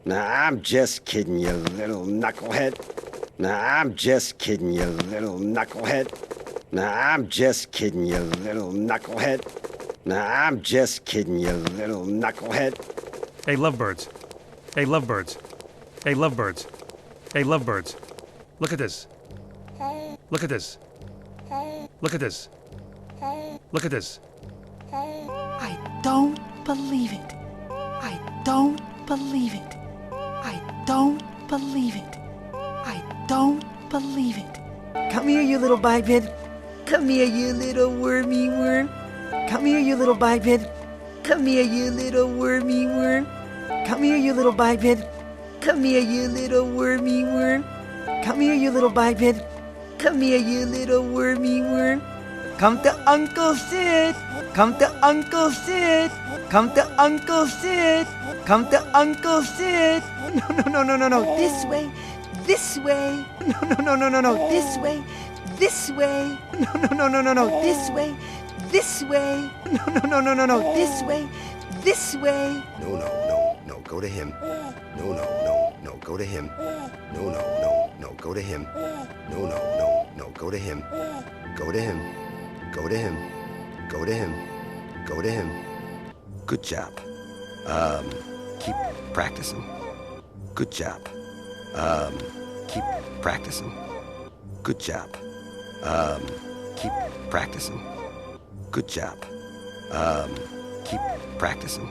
Nah, I'm just kidding, you little knucklehead. Nah, I'm just kidding, you little knucklehead. Nah, I'm just kidding, you little knucklehead. Nah, I'm just kidding, you little knucklehead. Hey, lovebirds. Hey, lovebirds. Hey, lovebirds. Hey, lovebirds. Look at this. Look at this. Look at this. Look at this. I don't believe it. I don't believe it. I don't believe it. I don't believe it. Come here, you little biped. Come here, you little wormy worm. Come here, you little biped. Come here, you little wormy worm. Come here, you little biped. Come here, you little wormy worm. Come here, you little biped. Come here, you little wormy worm. Come to Uncle Sid. Come to Uncle Sid. Come to Uncle Sid. Come to Uncle Sid. No. This way. This way. No. This way. This way. No. This way. This way. No. This way. This way. No, go to him. No, go to him. No, go to him. No, go to him. Go to him. Go to him. Go to him. Go to him. Good job. Keep practicing. Good job. Keep practicing. Good job. Keep practicing. Good job. Keep practicing.